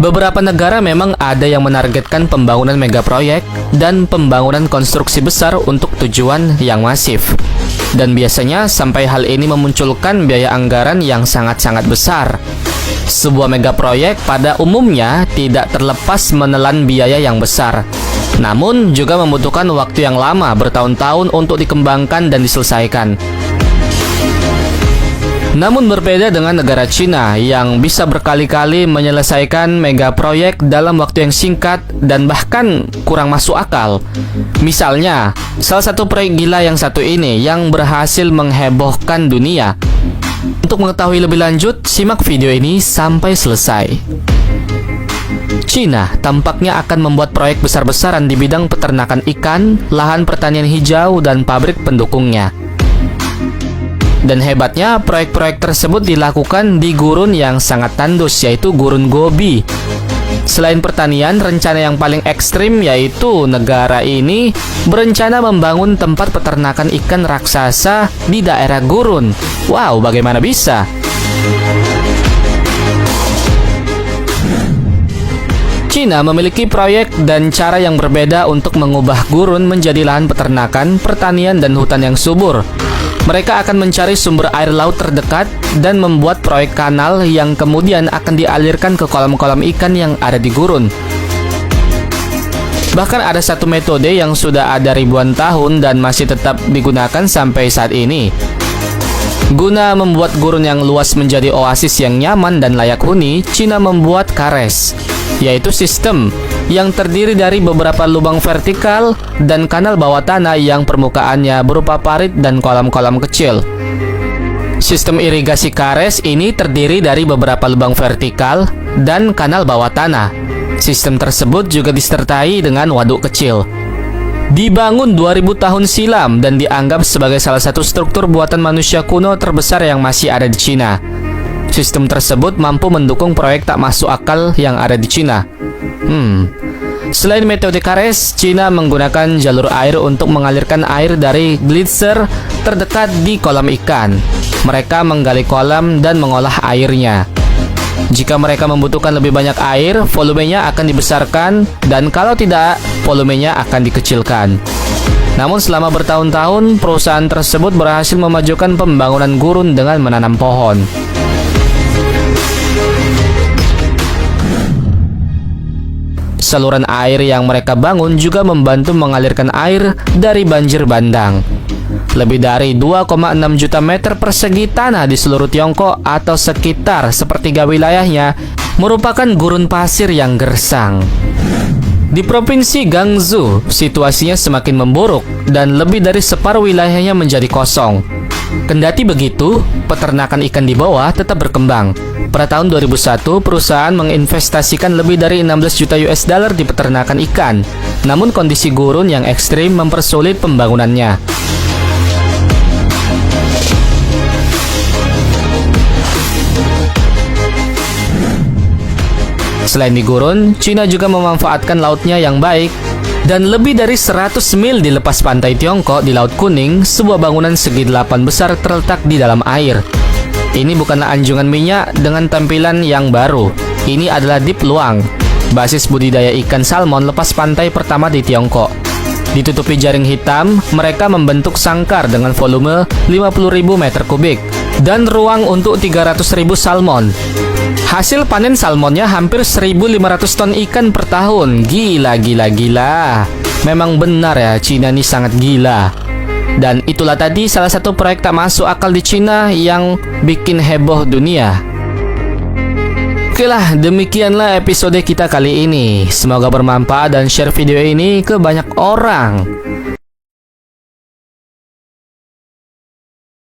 Beberapa negara memang ada yang menargetkan pembangunan megaproyek dan pembangunan konstruksi besar untuk tujuan yang masif. Dan biasanya sampai hal ini memunculkan biaya anggaran yang sangat-sangat besar. Sebuah megaproyek pada umumnya tidak terlepas menelan biaya yang besar, namun juga membutuhkan waktu yang lama bertahun-tahun untuk dikembangkan dan diselesaikan. Namun berbeda dengan negara Cina yang bisa berkali-kali menyelesaikan megaproyek dalam waktu yang singkat dan bahkan kurang masuk akal. Misalnya, salah satu proyek gila yang satu ini yang berhasil menghebohkan dunia. Untuk mengetahui lebih lanjut, simak video ini sampai selesai. Cina tampaknya akan membuat proyek besar-besaran di bidang peternakan ikan, lahan pertanian hijau, dan pabrik pendukungnya. Dan hebatnya, proyek-proyek tersebut dilakukan di gurun yang sangat tandus, yaitu gurun Gobi. Selain pertanian, rencana yang paling ekstrim yaitu negara ini berencana membangun tempat peternakan ikan raksasa di daerah gurun. Wow, bagaimana bisa? Cina memiliki proyek dan cara yang berbeda untuk mengubah gurun menjadi lahan peternakan, pertanian, dan hutan yang subur. Mereka akan mencari sumber air laut terdekat dan membuat proyek kanal yang kemudian akan dialirkan ke kolam-kolam ikan yang ada di gurun. Bahkan ada satu metode yang sudah ada ribuan tahun dan masih tetap digunakan sampai saat ini. Guna membuat gurun yang luas menjadi oasis yang nyaman dan layak huni, Cina membuat kares, yaitu sistem yang terdiri dari beberapa lubang vertikal dan kanal bawah tanah yang permukaannya berupa parit dan kolam-kolam kecil. Sistem irigasi kares ini terdiri dari beberapa lubang vertikal dan kanal bawah tanah. Sistem tersebut juga disertai dengan waduk kecil. Dibangun 2000 tahun silam dan dianggap sebagai salah satu struktur buatan manusia kuno terbesar yang masih ada di Cina. Sistem tersebut mampu mendukung proyek tak masuk akal yang ada di Cina. Selain metode kares, Cina menggunakan jalur air untuk mengalirkan air dari geyser terdekat di kolam ikan. Mereka menggali kolam dan mengolah airnya. Jika mereka membutuhkan lebih banyak air, volumenya akan dibesarkan, dan kalau tidak, volumenya akan dikecilkan. Namun selama bertahun-tahun, perusahaan tersebut berhasil memajukan pembangunan gurun dengan menanam pohon. Saluran air yang mereka bangun juga membantu mengalirkan air dari banjir bandang. Lebih dari 2,6 juta meter persegi tanah di seluruh Tiongkok atau sekitar sepertiga wilayahnya merupakan gurun pasir yang gersang. Di Provinsi Gansu, situasinya semakin memburuk dan lebih dari separuh wilayahnya menjadi kosong. Kendati begitu, peternakan ikan di bawah tetap berkembang. Pada tahun 2001, perusahaan menginvestasikan lebih dari 16 juta US dollar di peternakan ikan. Namun kondisi gurun yang ekstrim mempersulit pembangunannya. Selain di gurun, Cina juga memanfaatkan lautnya yang baik. Dan lebih dari 100 mil di lepas pantai Tiongkok di Laut Kuning, sebuah bangunan segi 8 besar terletak di dalam air. Ini bukanlah anjungan minyak dengan tampilan yang baru. Ini adalah Deep Luang, basis budidaya ikan salmon lepas pantai pertama di Tiongkok. Ditutupi jaring hitam, mereka membentuk sangkar dengan volume 50.000 meter kubik dan ruang untuk 300.000 salmon. Hasil panen salmonnya hampir 1.500 ton ikan per tahun. Gila. Memang benar ya, Cina ini sangat gila. Dan itulah tadi salah satu proyek tak masuk akal di Cina yang bikin heboh dunia. Oke lah, demikianlah episode kita kali ini. Semoga bermanfaat dan share video ini ke banyak orang.